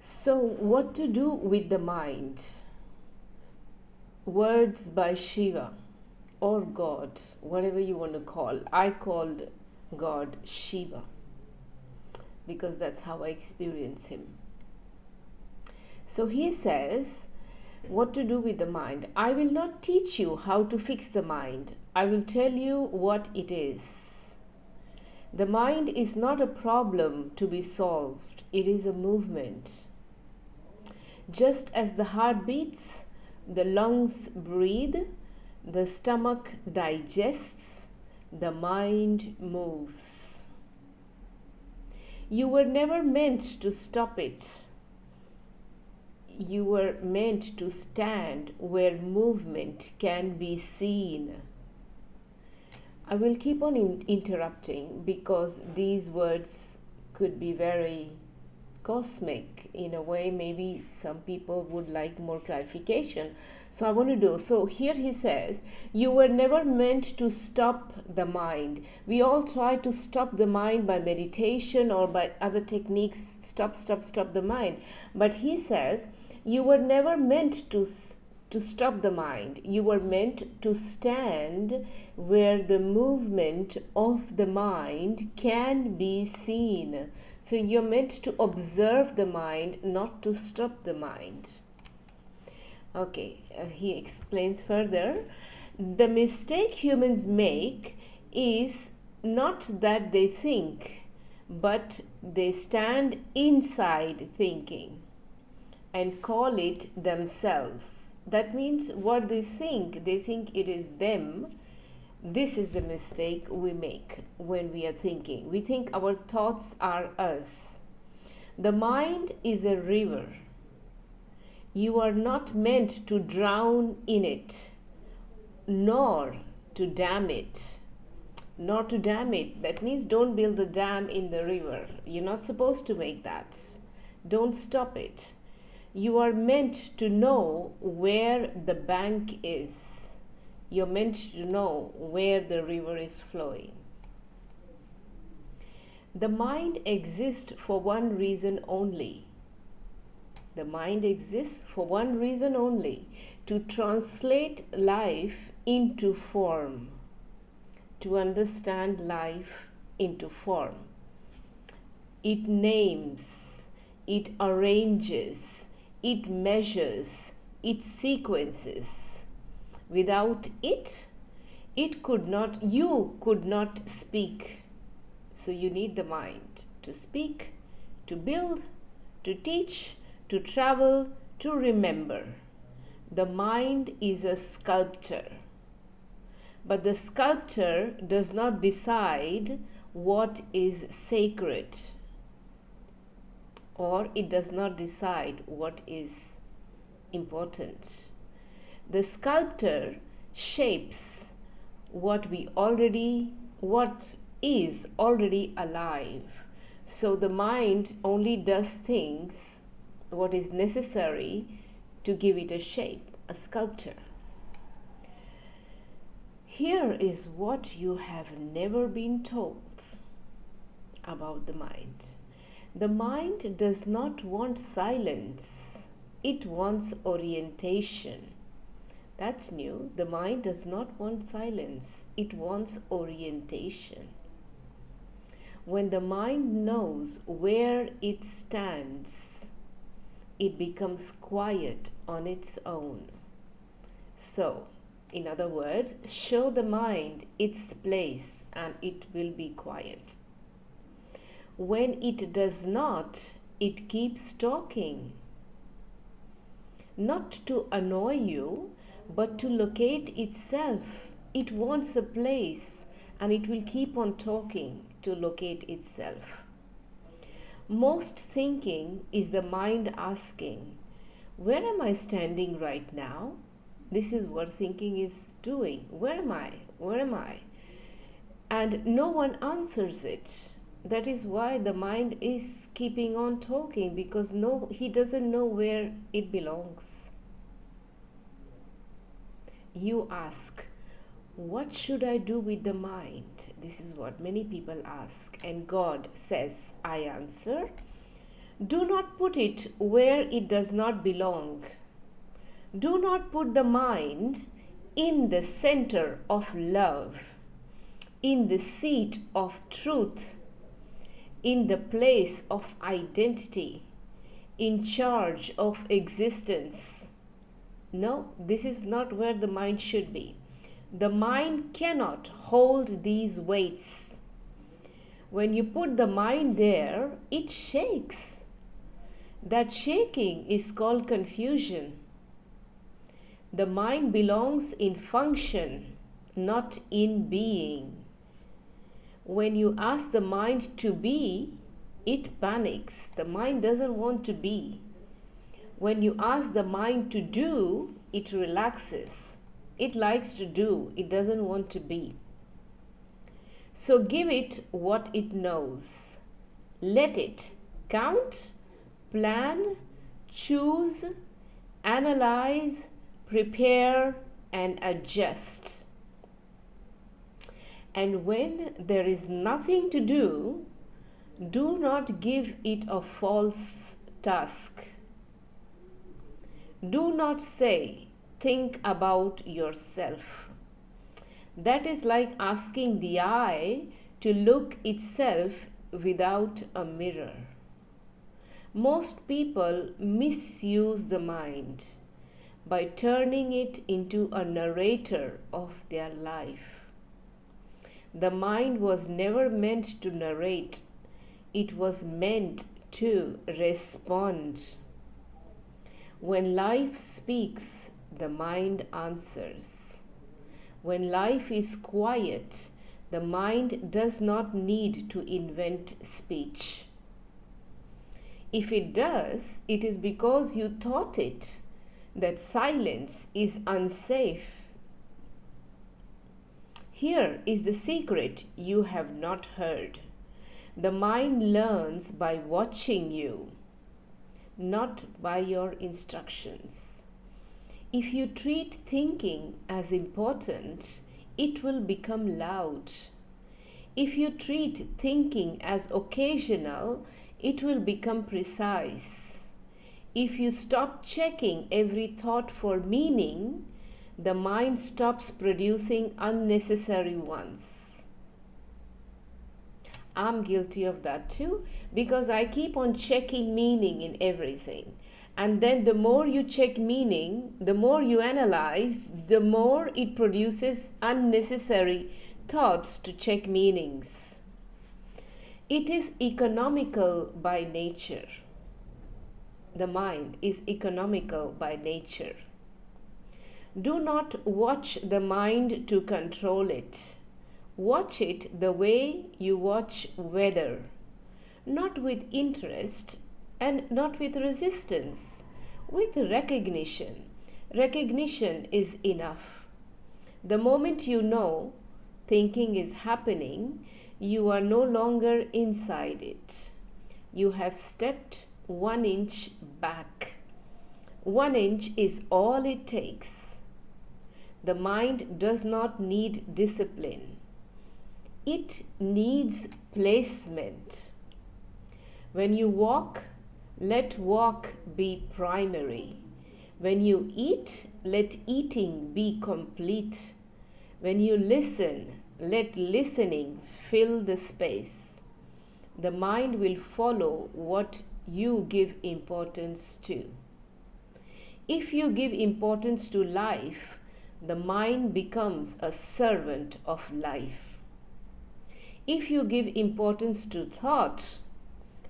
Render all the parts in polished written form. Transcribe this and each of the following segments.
So, what to do with the mind? Words by Shiva or God, whatever you want to call. I called God Shiva because that's how I experience him. So he says, what to do with the mind. I will not teach you how to fix the mind. I will tell you what it is. The mind is not a problem to be solved. It is a movement. Just as the heart beats, the lungs breathe, the stomach digests, the mind moves. You were never meant to stop it. You were meant to stand where movement can be seen. I will keep on interrupting because these words could be very cosmic in a way. Maybe some people would like more clarification, so I want to do so. Here he says, you were never meant to stop the mind. We all try to stop the mind by meditation or by other techniques. Stop the mind. But he says, you were never meant to stop the mind. You were meant to stand where the movement of the mind can be seen. So you're meant to observe the mind, not to stop the mind. Okay, he explains further. The mistake humans make is not that they think, but they stand inside thinking and call it themselves. That means what they think it is them. This is the mistake we make when we are thinking. We think our thoughts are us. The mind is a river. You are not meant to drown in it, nor to dam it. Nor to dam it. That means don't build a dam in the river. You're not supposed to make that. Don't stop it. You are meant to know where the bank is. You're meant to know where the river is flowing. The mind exists for one reason only. The mind exists for one reason only, to translate life into form, to understand life into form. It names, it arranges, it measures, it sequences. Without it, you could not speak. So you need the mind to speak, to build, to teach, to travel, to remember. The mind is a sculptor. But the sculptor does not decide what is sacred, or it does not decide what is important. The sculptor shapes what is already alive. So the mind only does things what is necessary to give it a shape, a sculpture. Here is what you have never been told about the mind. The mind does not want silence. It wants orientation. That's new. The mind does not want silence. It wants orientation. When the mind knows where it stands, it becomes quiet on its own. So, in other words, show the mind its place and it will be quiet. When it does not, it keeps talking. Not to annoy you, but to locate itself. It wants a place and it will keep on talking to locate itself. Most thinking is the mind asking, where am I standing right now? This is what thinking is doing. Where am I? Where am I? And no one answers it. That is why the mind is keeping on talking, because he doesn't know where it belongs. You ask, what should I do with the mind? This is what many people ask. And God says, I answer, Do not put it where it does not belong. Do not put the mind in the center of love, in the seat of truth, in the place of identity, in charge of existence. No, this is not where the mind should be. The mind cannot hold these weights. When you put the mind there, it shakes. That shaking is called confusion. The mind belongs in function, not in being. When you ask the mind to be, it panics. The mind doesn't want to be. When you ask the mind to do, it relaxes. It likes to do, it doesn't want to be. So give it what it knows. Let it count, plan, choose, analyze, prepare, and adjust. And when there is nothing to do not give it a false task. Do not say, think about yourself. That is like asking the eye to look itself without a mirror. Most people misuse the mind by turning it into a narrator of their life. The mind was never meant to narrate. It was meant to respond. When life speaks, the mind answers. When life is quiet, the mind does not need to invent speech. If it does, it is because you taught it that silence is unsafe. Here is the secret you have not heard. The mind learns by watching you, not by your instructions. If you treat thinking as important, it will become loud. If you treat thinking as occasional, it will become precise. If you stop checking every thought for meaning, the mind stops producing unnecessary ones. I'm guilty of that too, because I keep on checking meaning in everything. And then the more you check meaning, the more you analyze, the more it produces unnecessary thoughts to check meanings. It is economical by nature. The mind is economical by nature. Do not watch the mind to control it. Watch it the way you watch weather, not with interest and not with resistance, with recognition. Recognition is enough. The moment you know thinking is happening, you are no longer inside it. You have stepped 1 inch back. 1 inch is all it takes. The mind does not need discipline. It needs placement. When you walk, let walk be primary. When you eat, let eating be complete. When you listen, let listening fill the space. The mind will follow what you give importance to. If you give importance to life, the mind becomes a servant of life. If you give importance to thought,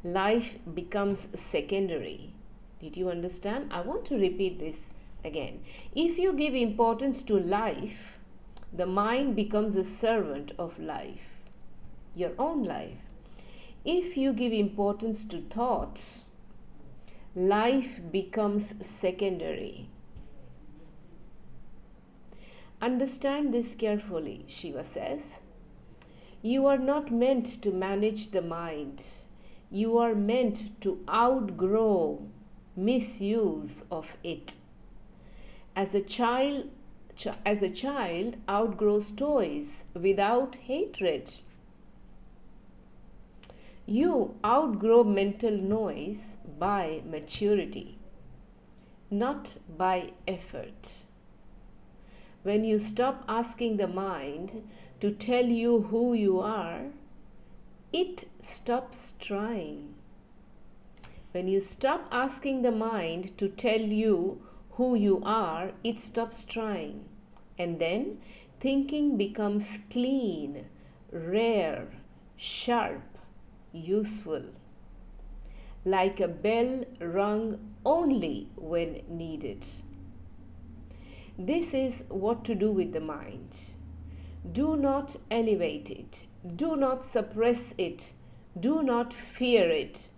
life becomes secondary. Did you understand? I want to repeat this again. If you give importance to life, the mind becomes a servant of life, your own life. If you give importance to thoughts, life becomes secondary. Understand this carefully, Shiva says. You are not meant to manage the mind. You are meant to outgrow misuse of it. As a child outgrows toys without hatred. You outgrow mental noise by maturity, not by effort. When you stop asking the mind to tell you who you are, it stops trying. When you stop asking the mind to tell you who you are, it stops trying. And then thinking becomes clean, rare, sharp, useful, like a bell rung only when needed. This is what to do with the mind. Do not elevate it. Do not suppress it. Do not fear it.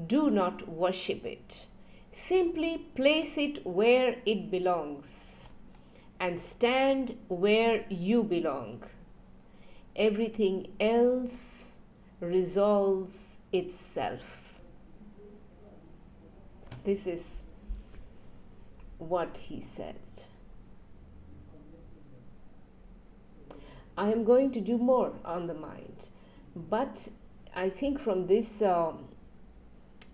Do not worship it. Simply place it where it belongs and stand where you belong. Everything else resolves itself. This is what he says. I am going to do more on the mind, but I think from this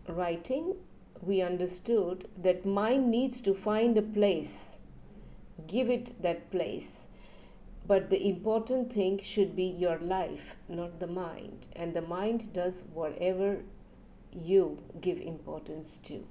writing we understood that mind needs to find a place, give it that place, but the important thing should be your life, not the mind, and the mind does whatever you give importance to.